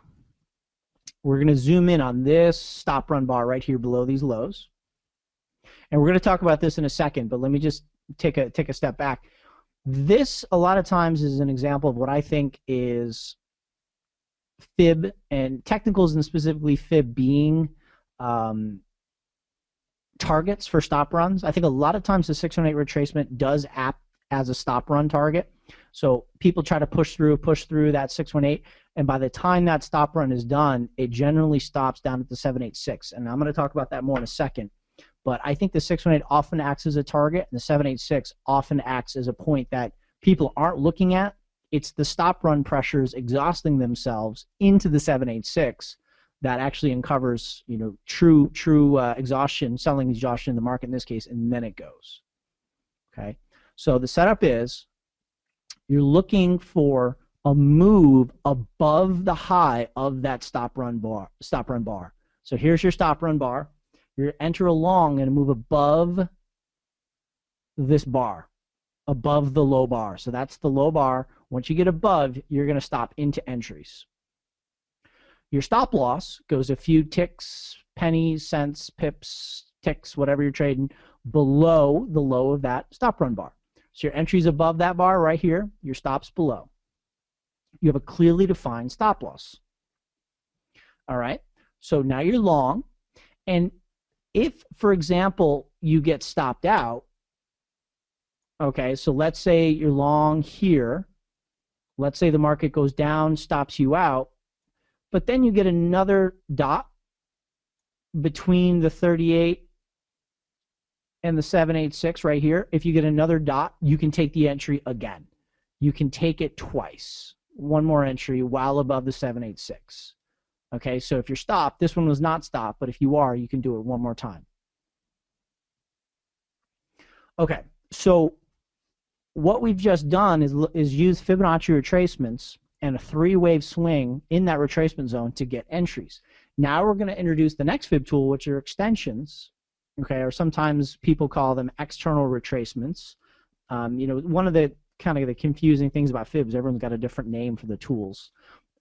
We're going to zoom in on this stop run bar right here below these lows. And we're going to talk about this in a second, but let me just take a step back. This, a lot of times, is an example of what I think is fib and technicals, and specifically fib being targets for stop runs. I think a lot of times the 618 retracement does act as a stop run target. So people try to push through that 618, and by the time that stop run is done, it generally stops down at the 786. And I'm going to talk about that more in a second. But I think the 618 often acts as a target, and the 786 often acts as a point that people aren't looking at. It's the stop run pressures exhausting themselves into the 786 that actually uncovers, you know, true exhaustion, selling exhaustion in the market in this case, and then it goes. Okay, so the setup is you're looking for a move above the high of that stop run bar. So here's your stop run bar. You enter along and move above this bar, above the low bar. So that's the low bar. Once you get above, you're going to stop into entries. Your stop loss goes a few ticks, pennies, cents, pips, ticks, whatever you're trading, below the low of that stop run bar. So your entry's above that bar right here, your stop's below. You have a clearly defined stop loss. All right, so now you're long, and if, for example, you get stopped out, okay, so let's say you're long here, let's say the market goes down, stops you out, but then you get another dot between the 38 and the 786 right here. If you get another dot, you can take the entry again. You can take it twice. One more entry while above the 786. Okay, so if you're stopped, this one was not stopped, but if you are, you can do it one more time. Okay, so what we've just done is use Fibonacci retracements and a three-wave swing in that retracement zone to get entries. Now we're going to introduce the next fib tool, which are extensions, okay, or sometimes people call them external retracements. You know, one of the kind of the confusing things about fibs, everyone's got a different name for the tools.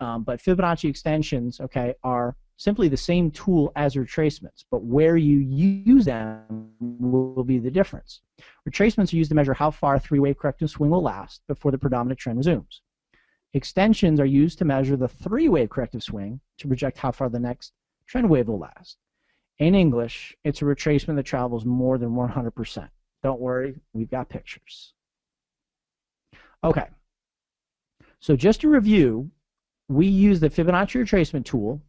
But Fibonacci extensions, okay, are simply the same tool as retracements, but where you use them will be the difference. Retracements are used to measure how far a three-wave corrective swing will last before the predominant trend resumes. Extensions are used to measure the three-wave corrective swing to project how far the next trend wave will last. In English, it's a retracement that travels more than 100%. Don't worry, we've got pictures. Okay, so just to review, we use the Fibonacci retracement tool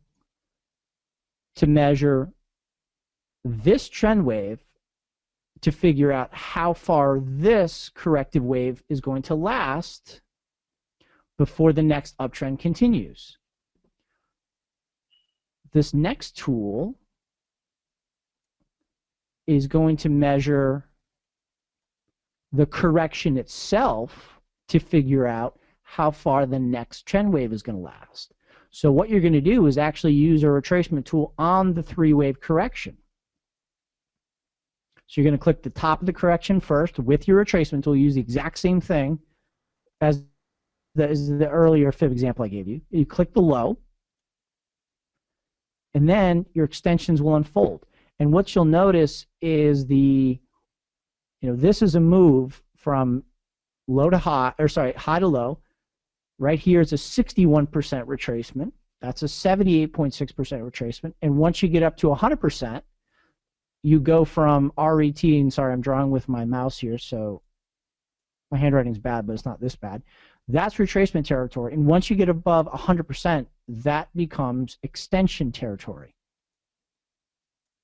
to measure this trend wave to figure out how far this corrective wave is going to last before the next uptrend continues. This next tool is going to measure the correction itself to figure out how far the next trend wave is going to last. So what you're going to do is actually use a retracement tool on the three-wave correction. So you're going to click the top of the correction first with your retracement tool, use the exact same thing as the earlier fib example I gave you. You click the low, and then your extensions will unfold. And what you'll notice is this is a move from low to high, or sorry, high to low. Right here is a 61% retracement. That's a 78.6% retracement. And once you get up to 100%, you go from RET, and sorry, I'm drawing with my mouse here, so my handwriting's bad, but it's not this bad. That's retracement territory. And once you get above 100%, that becomes extension territory.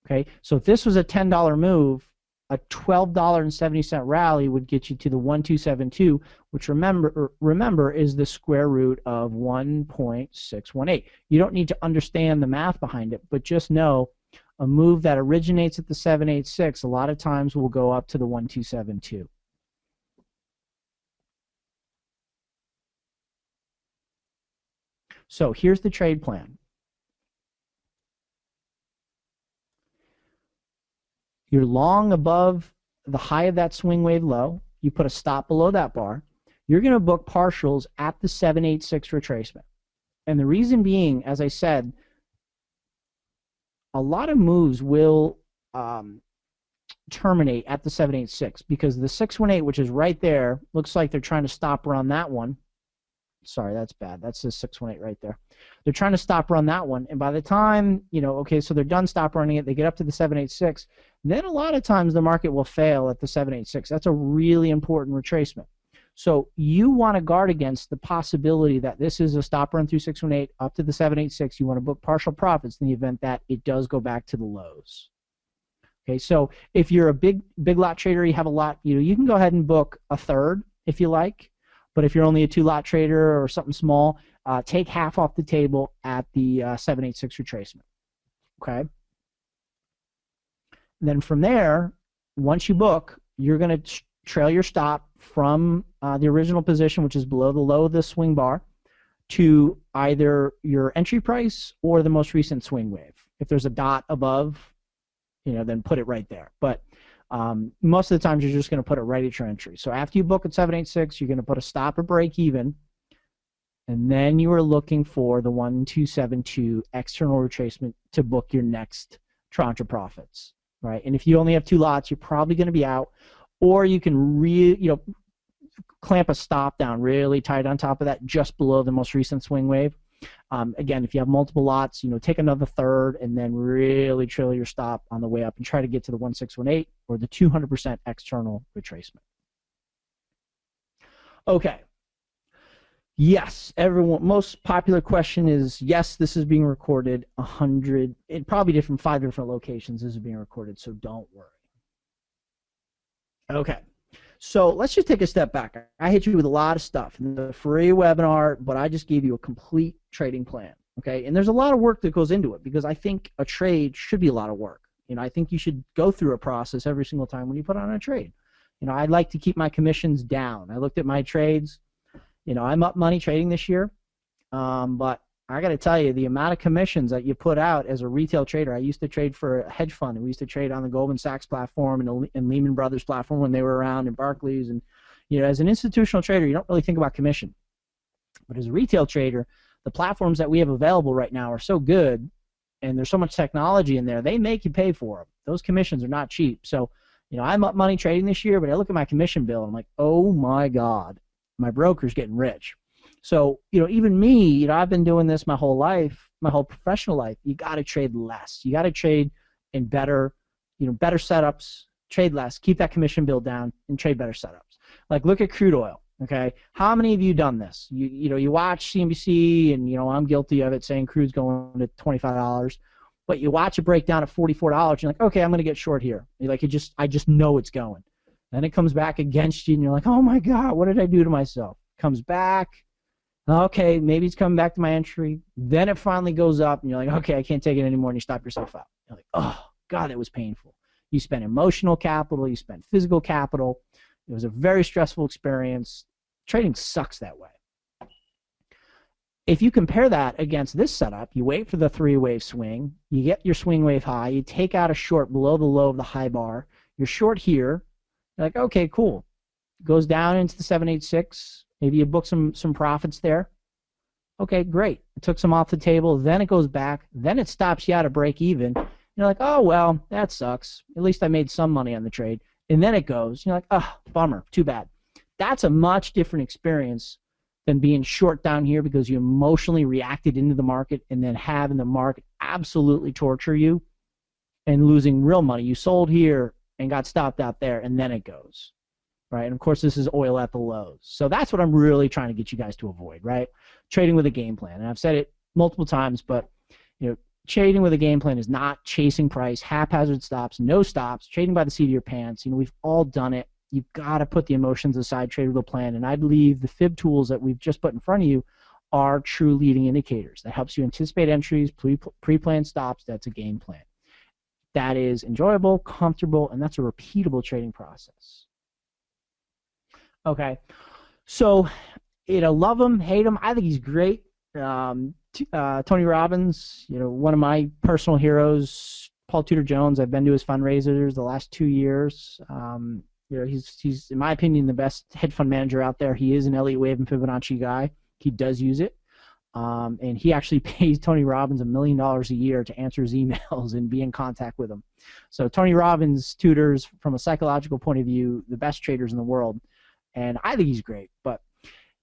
Okay, so if this was a $10 move, a $12.70 rally would get you to the 1272, which remember is the square root of 1.618. You don't need to understand the math behind it, but just know a move that originates at the 786 a lot of times will go up to the 1272. So here's the trade plan. You're long above the high of that swing wave low. You put a stop below that bar. You're going to book partials at the 786 retracement. And the reason being, as I said, a lot of moves will terminate at the 786 because the 618, which is right there, looks like they're trying to stop around that one. Sorry, that's bad. That's the 618 right there. They're trying to stop run that one, and by the time, okay, so they're done stop running it, they get up to the 786, then a lot of times the market will fail at the 786. That's a really important retracement. So you want to guard against the possibility that this is a stop run through 618 up to the 786. You want to book partial profits in the event that it does go back to the lows. Okay, so if you're a big lot trader, you have a lot, you can go ahead and book a third if you like. But if you're only a 2-lot trader or something small, take half off the table at the 786 retracement. Okay. And then from there, once you book, you're going to trail your stop from the original position, which is below the low of the swing bar, to either your entry price or the most recent swing wave. If there's a dot above, then put it right there. But most of the times you're just going to put it right at your entry. So after you book at 786, you're going to put a stop or break even, and then you are looking for the 1272 external retracement to book your next tranche of profits, right? And if you only have 2 lots, you're probably going to be out, or you can clamp a stop down really tight on top of that, just below the most recent swing wave. Again, if you have multiple lots, take another third and then really trail your stop on the way up and try to get to the 1618 or the 200% external retracement. Okay. Yes, everyone. Most popular question is, yes, this is being recorded 100. It probably did from 5 different locations. This is being recorded, so don't worry. Okay. So let's just take a step back. I hit you with a lot of stuff in the free webinar, but I just gave you a complete trading plan, okay? And there's a lot of work that goes into it because I think a trade should be a lot of work. I think you should go through a process every single time when you put on a trade. I'd like to keep my commissions down. I looked at my trades. I'm up money trading this year, but I got to tell you, the amount of commissions that you put out as a retail trader. I used to trade for a hedge fund, and we used to trade on the Goldman Sachs platform and Lehman Brothers platform when they were around, and Barclays. And as an institutional trader, you don't really think about commission. But as a retail trader, the platforms that we have available right now are so good, and there's so much technology in there, they make you pay for them. Those commissions are not cheap. So, I'm up money trading this year, but I look at my commission bill, and I'm like, oh my God, my broker's getting rich. So, even me, I've been doing this my whole life, my whole professional life. You got to trade less. You got to trade in better, better setups, trade less, keep that commission bill down, and trade better setups. Like, look at crude oil, okay? How many of you done this? You watch CNBC, and, I'm guilty of it, saying crude's going to $25, but you watch it break down at $44, you're like, okay, I'm going to get short here. You're like, I just know it's going. Then it comes back against you, and you're like, oh my God, what did I do to myself? Comes back. Okay, maybe it's coming back to my entry. Then it finally goes up, and you're like, okay, I can't take it anymore, and you stop yourself out. You're like, oh, God, it was painful. You spent emotional capital. You spent physical capital. It was a very stressful experience. Trading sucks that way. If you compare that against this setup, you wait for the 3-wave swing. You get your swing wave high. You take out a short below the low of the high bar. You're short here. You're like, okay, cool. Goes down into the 786. Maybe you book some profits there. Okay, great. It took some off the table. Then it goes back. Then it stops you out of break even. You're like, oh, well, that sucks. At least I made some money on the trade. And then it goes. You're like, oh, bummer. Too bad. That's a much different experience than being short down here because you emotionally reacted into the market and then having the market absolutely torture you and losing real money. You sold here and got stopped out there, and then it goes. Right, and of course this is oil at the lows. So that's what I'm really trying to get you guys to avoid, right? Trading with a game plan. And I've said it multiple times, but trading with a game plan is not chasing price, haphazard stops, no stops, trading by the seat of your pants. We've all done it. You've got to put the emotions aside, trade with a plan. And I believe the fib tools that we've just put in front of you are true leading indicators. That helps you anticipate entries, pre-plan stops. That's a game plan. That is enjoyable, comfortable, and that's a repeatable trading process. Okay, so love him, hate him. I think he's great. Tony Robbins, one of my personal heroes. Paul Tudor Jones. I've been to his fundraisers the last 2 years. He's in my opinion the best hedge fund manager out there. He is an Elliott Wave and Fibonacci guy. He does use it. And he actually pays Tony Robbins $1 million a year to answer his emails and be in contact with him. So Tony Robbins tutors, from a psychological point of view, the best traders in the world, and I think he's great. But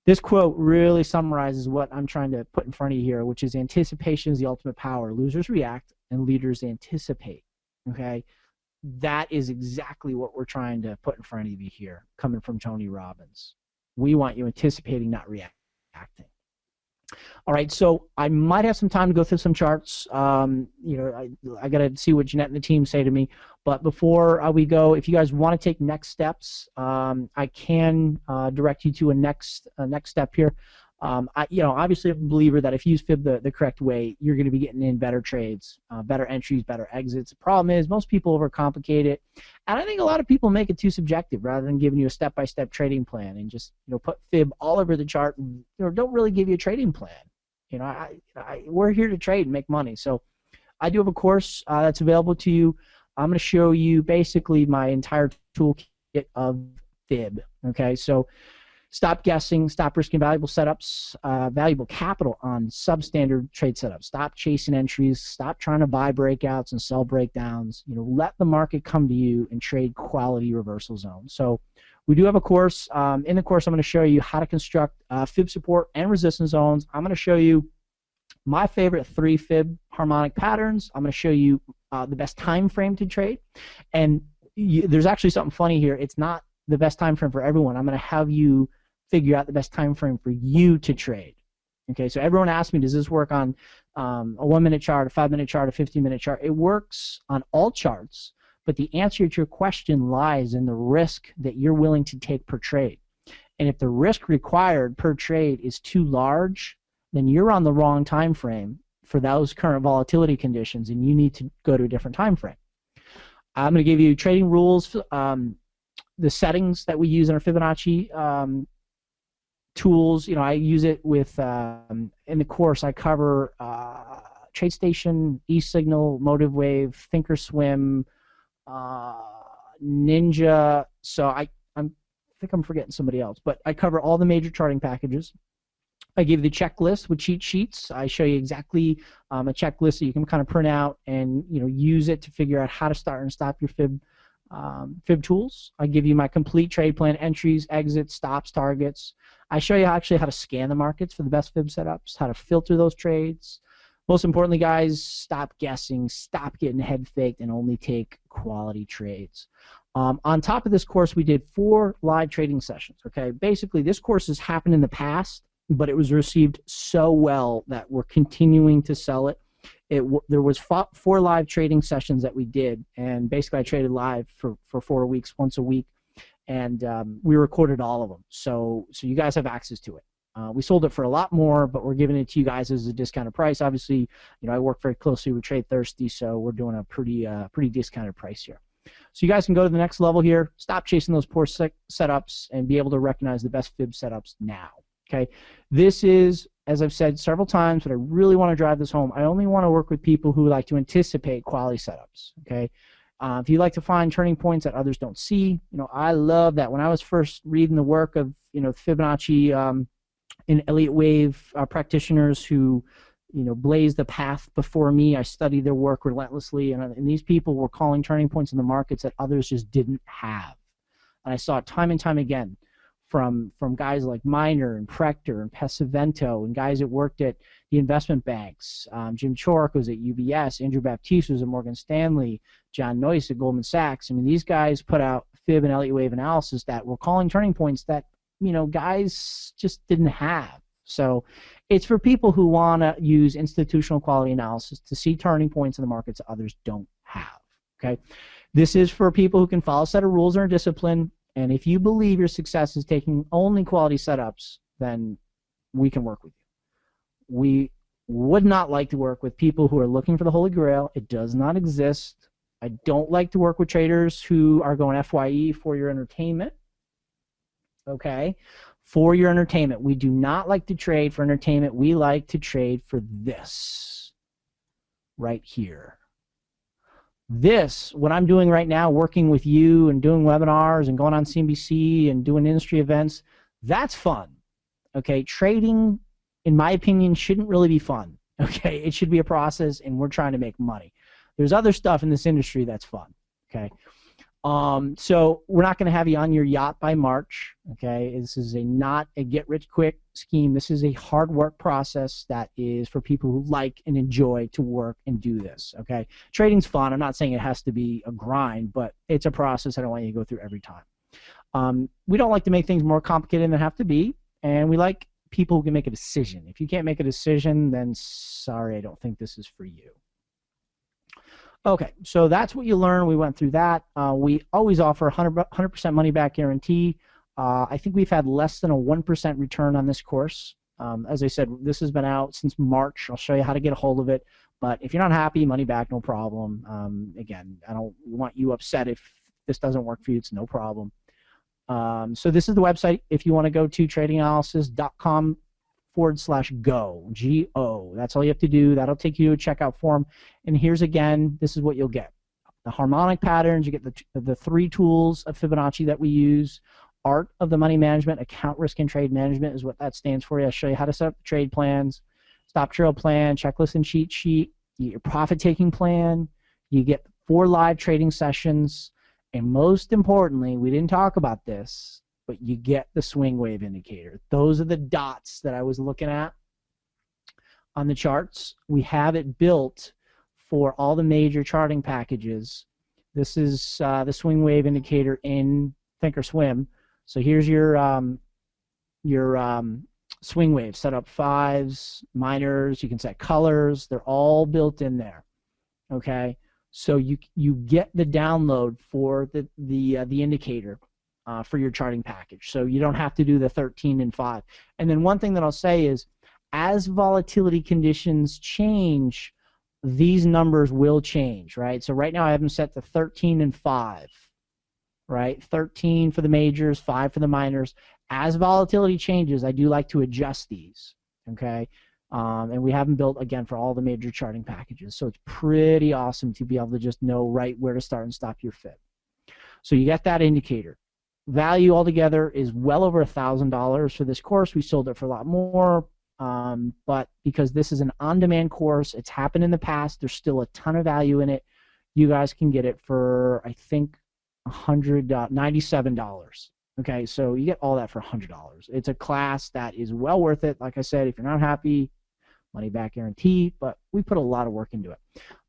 this quote really summarizes what I'm trying to put in front of you here, which is anticipation is the ultimate power. Losers react and leaders anticipate. Okay? That is exactly what we're trying to put in front of you here, coming from Tony Robbins. We want you anticipating, not reacting. All right, so I might have some time to go through some charts. You know, I got to see what Jeanette and the team say to me. But before we go, if you guys want to take next steps, I can direct you to a next step here. You know, obviously I'm a believer that if you use Fib the correct way, you're going to be getting in better trades, better entries, better exits. The problem is most people overcomplicate it, and I think a lot of people make it too subjective rather than giving you a step-by-step trading plan and just, you know, put Fib all over the chart and, you know, don't really give you a trading plan. You know, we're here to trade and make money. So I do have a course that's available to you. I'm going to show you basically my entire toolkit of Fib. Okay, so stop guessing, stop risking valuable setups, valuable capital on substandard trade setups. Stop chasing entries, stop trying to buy breakouts and sell breakdowns. You know, let the market come to you and trade quality reversal zones. So we do have a course. In the course, I'm going to show you how to construct Fib support and resistance zones. I'm going to show you my favorite 3 Fib harmonic patterns. I'm going to show you the best time frame to trade. And there's actually something funny here. It's not the best time frame for everyone. I'm going to have you figure out the best time frame for you to trade. Okay, so everyone asks me, does this work on a 1-minute chart, a 5-minute chart, a 15-minute chart? It works on all charts, but the answer to your question lies in the risk that you're willing to take per trade. And if the risk required per trade is too large, then you're on the wrong time frame for those current volatility conditions, and you need to go to a different time frame. I'm going to give you trading rules, the settings that we use in our Fibonacci tools. You know, I use it with, in the course I cover TradeStation, eSignal, Motive Wave, Thinkorswim, Ninja. So I think I'm forgetting somebody else, but I cover all the major charting packages. I give you the checklist with cheat sheets. I show you exactly a checklist that you can kind of print out and, you know, use it to figure out how to start and stop your Fib tools. I give you my complete trade plan, entries, exits, stops, targets. I show you actually how to scan the markets for the best Fib setups, how to filter those trades. Most importantly, guys, stop guessing, stop getting head faked, and only take quality trades. On top of this course, we did 4 live trading sessions. Okay, basically, this course has happened in the past, but it was received so well that we're continuing to sell it. There was 4 live trading sessions that we did, and basically I traded live for 4 weeks, once a week, and we recorded all of them. So you guys have access to it. We sold it for a lot more, but we're giving it to you guys as a discounted price. Obviously, you know, I work very closely with TradeThirsty, so we're doing a pretty discounted price here. So you guys can go to the next level here, stop chasing those poor setups, and be able to recognize the best Fib setups now. Okay, this is, as I've said several times, but I really want to drive this home. I only want to work with people who like to anticipate quality setups. Okay, if you like to find turning points that others don't see, you know, I love that. When I was first reading the work of, you know, Fibonacci and Elliott Wave practitioners who, you know, blazed the path before me, I studied their work relentlessly, and these people were calling turning points in the markets that others just didn't have. And I saw it time and time again from guys like Miner and Prechter and Pesavento and guys that worked at the investment banks. Jim Chork was at UBS, Andrew Baptiste was at Morgan Stanley, John Noyce at Goldman Sachs. I mean, these guys put out Fib and Elliott Wave analysis that were calling turning points that, you know, guys just didn't have. So it's for people who want to use institutional quality analysis to see turning points in the markets that others don't have. Okay, this is for people who can follow a set of rules and are disciplined. And if you believe your success is taking only quality setups, then we can work with you. We would not like to work with people who are looking for the Holy Grail. It does not exist. I don't like to work with traders who are going FYE for your entertainment. Okay? For your entertainment. We do not like to trade for entertainment. We like to trade for this right here. This, what I'm doing right now, working with you and doing webinars and going on CNBC and doing industry events, that's fun. Okay, trading in my opinion, shouldn't really be fun. Okay, it should be a process, and we're trying to make money. There's other stuff in this industry that's fun. Okay, so we're not going to have you on your yacht by March. Okay, this is not a get-rich-quick scheme. This is a hard work process that is for people who like and enjoy to work and do this. Okay, trading's fun. I'm not saying it has to be a grind, but it's a process I don't want you to go through every time. We don't like to make things more complicated than they have to be, and we like people who can make a decision. If you can't make a decision, then sorry, I don't think this is for you. Okay, so that's what you learn. We went through that. We always offer 100% money back guarantee. I think we've had less than a 1% return on this course. As I said, this has been out since March. I'll show you how to get a hold of it. But if you're not happy, money back, no problem. Again, I don't want you upset if this doesn't work for you. It's no problem. So this is the website. If you want to go to tradinganalysis.com/go, G-O. That's all you have to do. That'll take you to a checkout form. And here's again, this is what you'll get. The harmonic patterns, you get the 3 tools of Fibonacci that we use. Art of the money management, account risk and trade management is what that stands for. I'll show you how to set up the trade plans, stop trail plan, checklist and cheat sheet. You get your profit taking plan. You get 4 live trading sessions. And most importantly, we didn't talk about this, but you get the swing wave indicator. Those are the dots that I was looking at on the charts. We have it built for all the major charting packages. This is the swing wave indicator in Thinkorswim. So here's your swing wave. Set up 5s, minors. You can set colors. They're all built in there. Okay. So you get the download for the indicator for your charting package. So you don't have to do the 13 and 5. And then one thing that I'll say is, as volatility conditions change, these numbers will change, right? So right now I have them set to 13 and 5, right? 13 for the majors, 5 for the minors. As volatility changes, I do like to adjust these, okay? And we have them built, again, for all the major charting packages. So it's pretty awesome to be able to just know right where to start and stop your fib. So you get that indicator. Value altogether is well over $1,000 for this course. We sold it for a lot more, but because this is an on-demand course, it's happened in the past, there's still a ton of value in it. You guys can get it for, I think, $97. Okay, so you get all that for $100. It's a class that is well worth it. Like I said, if you're not happy, money back guarantee, but we put a lot of work into it.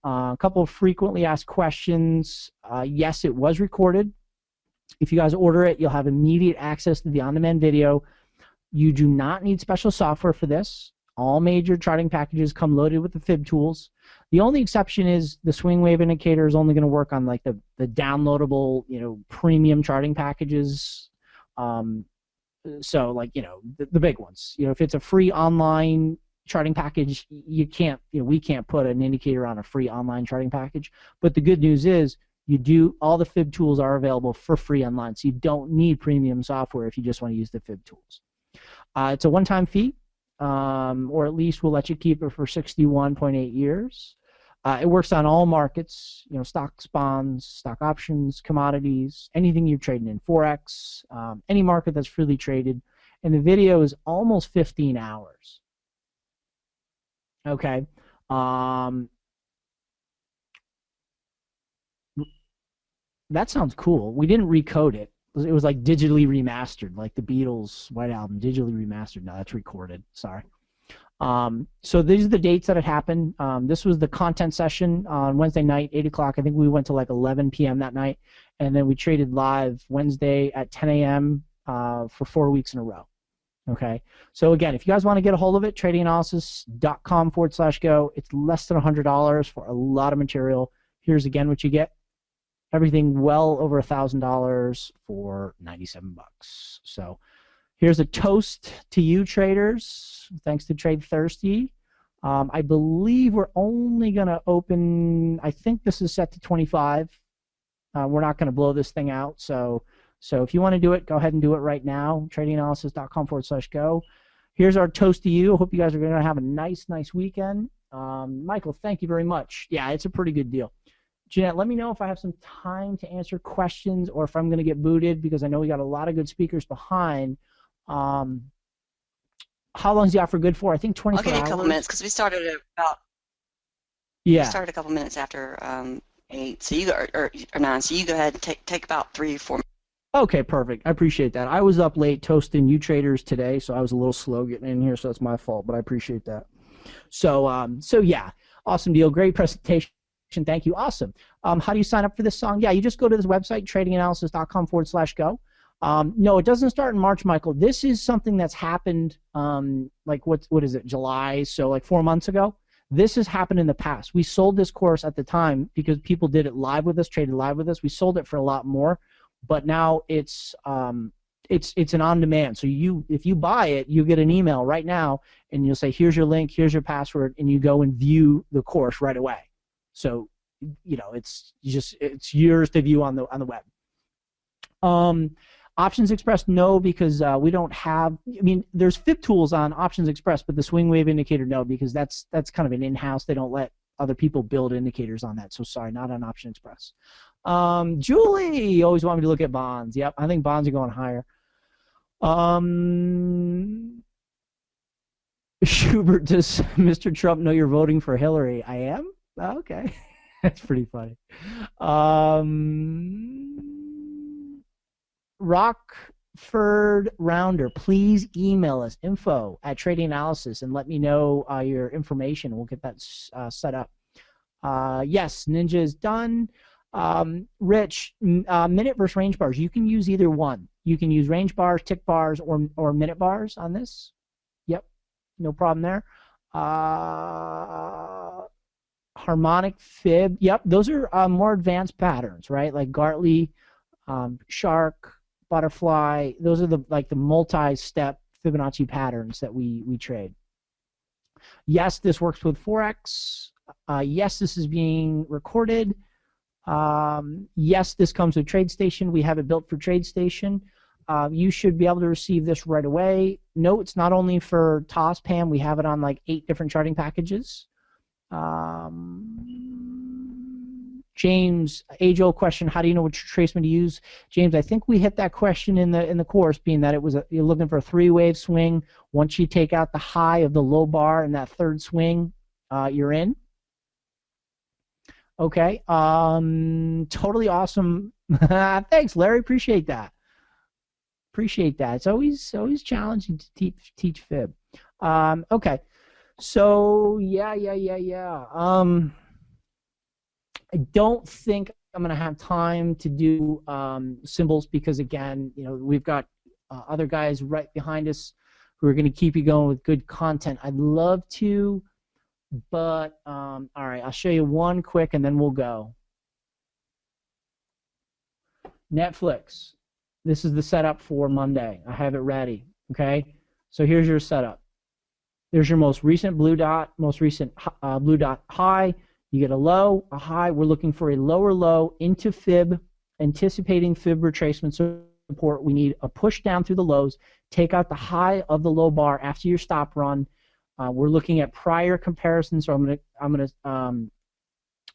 A couple of frequently asked questions. Yes, it was recorded. If you guys order it, you'll have immediate access to the on-demand video. You do not need special software for this. All major charting packages come loaded with the fib tools. The only exception is the swing wave indicator is only going to work on like the downloadable, premium charting packages. So like, the big ones. If it's a free online charting package, you can't, we can't put an indicator on a free online charting package. But the good news is all the fib tools are available for free online, so you don't need premium software if you just want to use the fib tools. It's a one-time fee, or at least we'll let you keep it for 61.8 years. It works on all markets, stocks, bonds, stock options, commodities, anything you're trading in, Forex, any market that's freely traded. And the video is almost 15 hours. Okay. That sounds cool. We didn't recode it. It was like digitally remastered, like the Beatles' White Album, digitally remastered. No, that's recorded. Sorry. So these are the dates that it happened. This was the content session on Wednesday night, 8 o'clock. I think we went to like 11 p.m. that night. And then we traded live Wednesday at 10 a.m. For 4 weeks in a row. Okay. So again, if you guys want to get a hold of it, tradinganalysis.com/go. It's less than $100 for a lot of material. Here's again what you get. Everything well over $1,000 for $97. So here's a toast to you traders. Thanks to TradeThirsty. I believe we're only going to open, I think this is set to 25. We're not going to blow this thing out. So if you want to do it, go ahead and do it right now. Tradinganalysis.com/go. Here's our toast to you. I hope you guys are going to have a nice weekend. Michael, thank you very much. Yeah, it's a pretty good deal. Jeanette, let me know if I have some time to answer questions or if I'm going to get booted, because I know we got a lot of good speakers behind. How long is the offer good for? I think 24 I'll give you a hours. couple minutes because we started at about. Yeah. We started a couple minutes after 8, so you go or 9. So you go ahead and take about 3 or 4 minutes. Okay, perfect. I appreciate that. I was up late toasting you traders today, so I was a little slow getting in here, so that's my fault, but I appreciate that. So yeah, awesome deal. Great presentation. Thank you. Awesome. How do you sign up for this song? Yeah, you just go to this website, tradinganalysis.com/go. No, it doesn't start in March, Michael. This is something that's happened, like what is it, July? So like 4 months ago. This has happened in the past. We sold this course at the time because people did it live with us, traded live with us. We sold it for a lot more, but now it's an on-demand. So if you buy it, you get an email right now, and you'll say, here's your link, here's your password, and you go and view the course right away. So, it's yours to view on the web. Options Express, no, because we don't have. I mean, there's Fib tools on Options Express, but the swing wave indicator, no, because that's kind of an in-house. They don't let other people build indicators on that. So sorry, not on Option Express. Julie always wanted me to look at bonds. Yep, I think bonds are going higher. Schubert, does Mr. Trump know you're voting for Hillary? I am? Oh, okay. That's pretty funny. Rockford Rounder, please email us info@tradinganalysis and let me know your information. We'll get that set up. Yes, Ninja is done. Rich, minute versus range bars. You can use either one. You can use range bars, tick bars, or minute bars on this. Yep, no problem there. Harmonic fib. Yep, those are more advanced patterns, right? Like Gartley, shark, butterfly. Those are the multi-step Fibonacci patterns that we trade. Yes, this works with Forex. Yes, this is being recorded. Yes, this comes with TradeStation. We have it built for TradeStation. You should be able to receive this right away. No, it's not only for TOS, Pam. We have it on like 8 different charting packages. James, age-old question: how do you know which retracement to use? James, I think we hit that question in the course, being that it was you're looking for a 3-wave swing. Once you take out the high of the low bar in that third swing, you're in. Okay. Totally awesome. Thanks, Larry. Appreciate that. Appreciate that. It's always challenging to teach fib. Okay. So yeah. I don't think I'm gonna have time to do symbols because again, we've got other guys right behind us who are gonna keep you going with good content. I'd love to, but all right, I'll show you one quick and then we'll go. Netflix. This is the setup for Monday. I have it ready. Okay, so here's your setup. There's your most recent blue dot, most recent blue dot high. You get a low, a high. We're looking for a lower low into fib, anticipating fib retracement support. We need a push down through the lows. Take out the high of the low bar after your stop run. We're looking at prior comparisons, so I'm gonna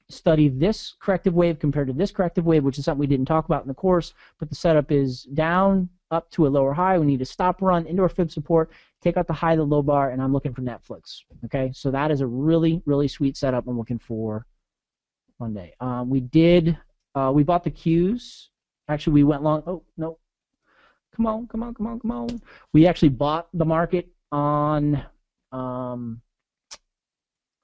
study this corrective wave compared to this corrective wave, which is something we didn't talk about in the course. But the setup is down, up to a lower high. We need a stop run into our fib support. Take out the high, the low bar, and I'm looking for Netflix. Okay, so that is a really, really sweet setup I'm looking for Monday. We bought the Qs. Actually, we went long. Oh no, come on. We actually bought the market on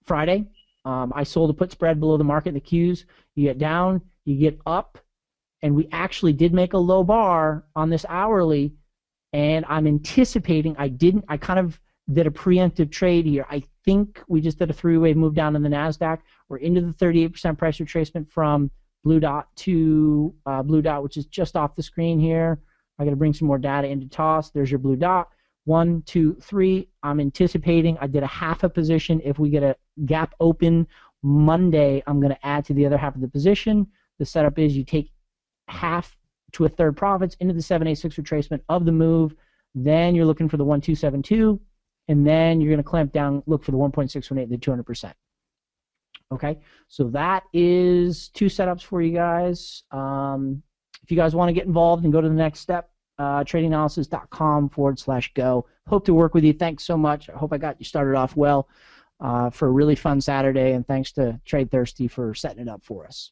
Friday. I sold a put spread below the market, the Qs. You get down, you get up, and we actually did make a low bar on this hourly, and I'm anticipating, I kind of did a preemptive trade here. I think we just did a 3-wave move down in the NASDAQ. We're into the 38% price retracement from blue dot to blue dot, which is just off the screen here. I got to bring some more data into TOS. There's your blue dot. 1, 2, 3. I'm anticipating. I did a half a position. If we get a gap open Monday, I'm going to add to the other half of the position. The setup is you take half to a third profits into the 786 retracement of the move. Then you're looking for the 1272, and then you're going to clamp down, look for the 1.618, the 200%. Okay, so that is 2 setups for you guys. If you guys want to get involved and go to the next step, tradinganalysis.com/go. Hope to work with you. Thanks so much. I hope I got you started off well for a really fun Saturday, and thanks to TradeThirsty for setting it up for us.